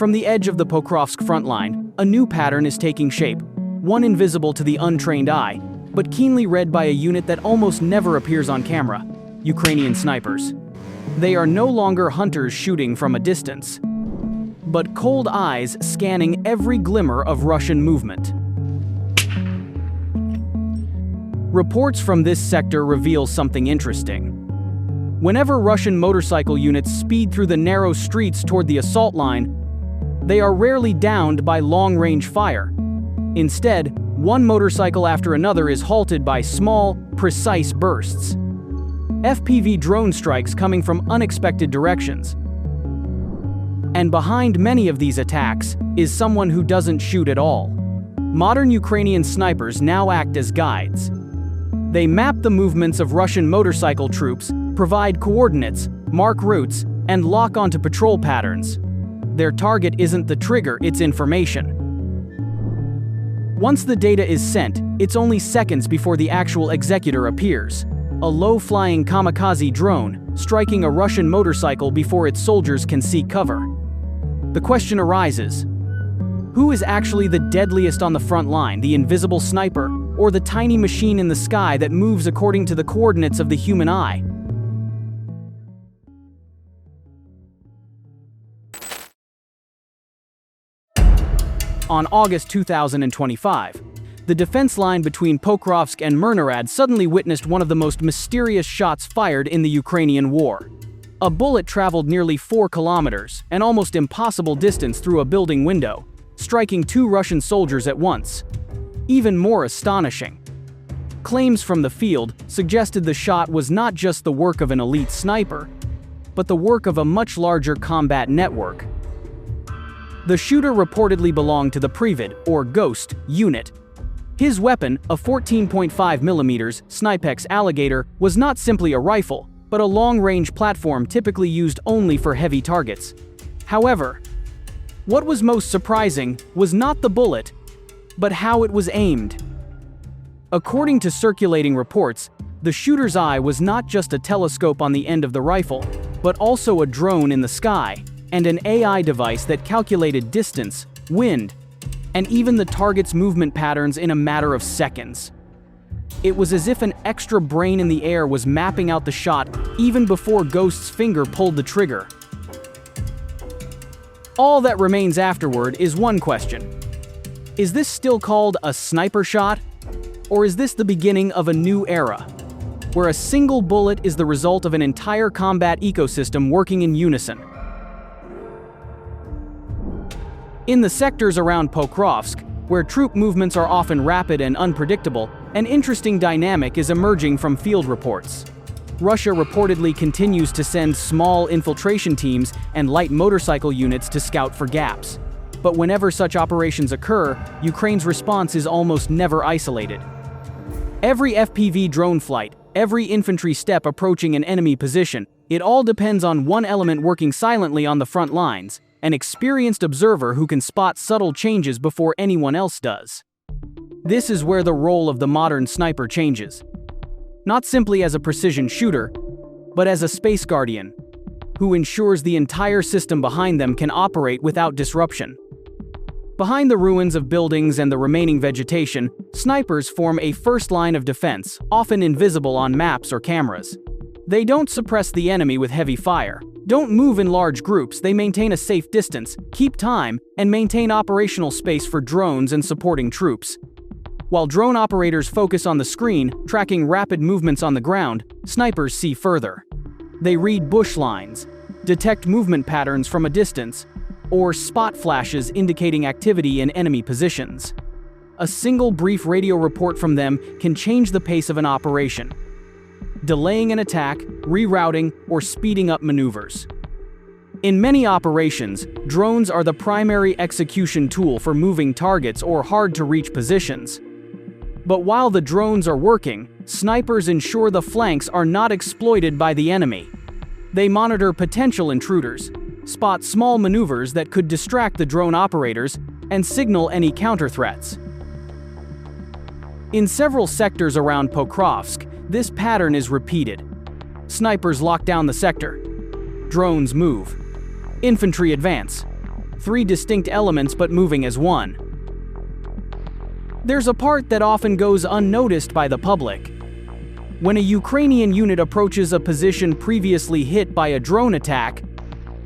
From the edge of the Pokrovsk front line, a new pattern is taking shape, one invisible to the untrained eye, but keenly read by a unit that almost never appears on camera: Ukrainian snipers. They are no longer hunters shooting from a distance, but cold eyes scanning every glimmer of Russian movement. Reports from this sector reveal something interesting. Whenever Russian motorcycle units speed through the narrow streets toward the assault line, they are rarely downed by long-range fire. Instead, one motorcycle after another is halted by small, precise bursts. FPV drone strikes coming from unexpected directions. And behind many of these attacks is someone who doesn't shoot at all. Modern Ukrainian snipers now act as guides. They map the movements of Russian motorcycle troops, provide coordinates, mark routes, and lock onto patrol patterns. Their target isn't the trigger, it's information. Once the data is sent, it's only seconds before the actual executor appears. A low-flying kamikaze drone, striking a Russian motorcycle before its soldiers can seek cover. The question arises: who is actually the deadliest on the front line, the invisible sniper, or the tiny machine in the sky that moves according to the coordinates of the human eye? On August 2025, the defense line between Pokrovsk and Myrnarad suddenly witnessed one of the most mysterious shots fired in the Ukrainian war. A bullet traveled nearly 4 kilometers, an almost impossible distance, through a building window, striking 2 Russian soldiers at once. Even more astonishing, claims from the field suggested the shot was not just the work of an elite sniper, but the work of a much larger combat network. The shooter reportedly belonged to the Privid, or Ghost, unit. His weapon, a 14.5mm Snipex Alligator, was not simply a rifle, but a long-range platform typically used only for heavy targets. However, what was most surprising was not the bullet, but how it was aimed. According to circulating reports, the shooter's eye was not just a telescope on the end of the rifle, but also a drone in the sky, and an AI device that calculated distance, wind, and even the target's movement patterns in a matter of seconds. It was as if an extra brain in the air was mapping out the shot even before Ghost's finger pulled the trigger. All that remains afterward is one question: is this still called a sniper shot? Or is this the beginning of a new era, where a single bullet is the result of an entire combat ecosystem working in unison? In the sectors around Pokrovsk, where troop movements are often rapid and unpredictable, an interesting dynamic is emerging from field reports. Russia reportedly continues to send small infiltration teams and light motorcycle units to scout for gaps. But whenever such operations occur, Ukraine's response is almost never isolated. Every FPV drone flight, every infantry step approaching an enemy position, it all depends on one element working silently on the front lines: an experienced observer who can spot subtle changes before anyone else does. This is where the role of the modern sniper changes. Not simply as a precision shooter, but as a space guardian, who ensures the entire system behind them can operate without disruption. Behind the ruins of buildings and the remaining vegetation, snipers form a first line of defense, often invisible on maps or cameras. They don't suppress the enemy with heavy fire, don't move in large groups, they maintain a safe distance, keep time, and maintain operational space for drones and supporting troops. While drone operators focus on the screen, tracking rapid movements on the ground, snipers see further. They read bush lines, detect movement patterns from a distance, or spot flashes indicating activity in enemy positions. A single brief radio report from them can change the pace of an operation, delaying an attack, rerouting, or speeding up maneuvers. In many operations, drones are the primary execution tool for moving targets or hard-to-reach positions. But while the drones are working, snipers ensure the flanks are not exploited by the enemy. They monitor potential intruders, spot small maneuvers that could distract the drone operators, and signal any counter-threats. In several sectors around Pokrovsk, this pattern is repeated. Snipers lock down the sector. Drones move. Infantry advance. three distinct elements but moving as one. There's a part that often goes unnoticed by the public. When a Ukrainian unit approaches a position previously hit by a drone attack,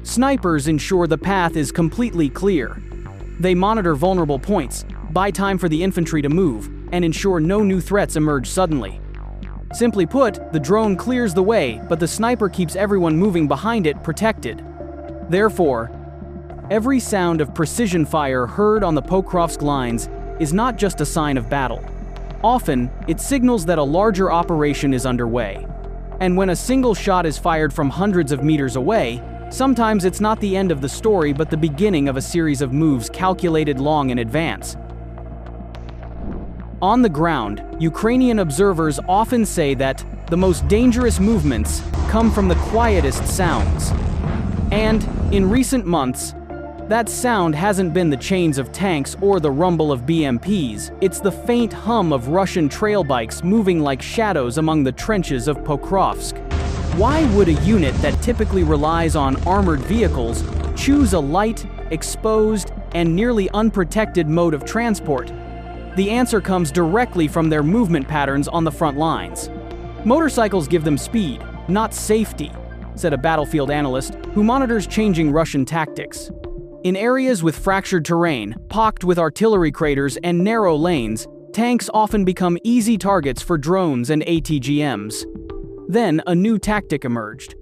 snipers ensure the path is completely clear. They monitor vulnerable points, buy time for the infantry to move, and ensure no new threats emerge suddenly. Simply put, the drone clears the way, but the sniper keeps everyone moving behind it protected. Therefore, every sound of precision fire heard on the Pokrovsk lines is not just a sign of battle. Often, it signals that a larger operation is underway. And when a single shot is fired from hundreds of meters away, sometimes it's not the end of the story but the beginning of a series of moves calculated long in advance. On the ground, Ukrainian observers often say that the most dangerous movements come from the quietest sounds. And, in recent months, that sound hasn't been the chains of tanks or the rumble of BMPs, it's the faint hum of Russian trail bikes moving like shadows among the trenches of Pokrovsk. Why would a unit that typically relies on armored vehicles choose a light, exposed, and nearly unprotected mode of transport? The answer comes directly from their movement patterns on the front lines. Motorcycles give them speed, not safety, said a battlefield analyst who monitors changing Russian tactics. In areas with fractured terrain, pocked with artillery craters and narrow lanes, tanks often become easy targets for drones and ATGMs. Then a new tactic emerged.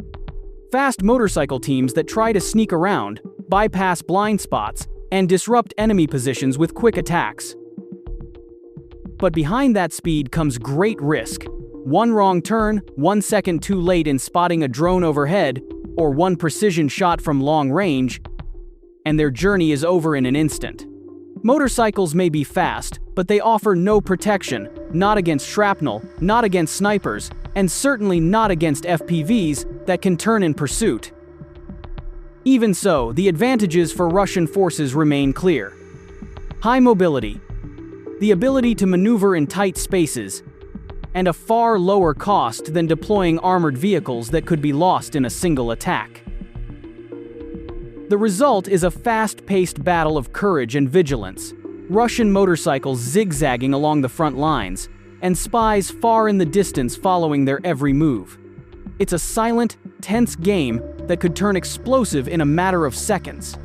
Fast motorcycle teams that try to sneak around, bypass blind spots, and disrupt enemy positions with quick attacks. But behind that speed comes great risk. One wrong turn, 1 second too late in spotting a drone overhead, or one precision shot from long range, and their journey is over in an instant. Motorcycles may be fast, but they offer no protection, not against shrapnel, not against snipers, and certainly not against FPVs that can turn in pursuit. Even so, the advantages for Russian forces remain clear. High mobility, the ability to maneuver in tight spaces, and a far lower cost than deploying armored vehicles that could be lost in a single attack. The result is a fast-paced battle of courage and vigilance, Russian motorcycles zigzagging along the front lines, and spies far in the distance following their every move. It's a silent, tense game that could turn explosive in a matter of seconds.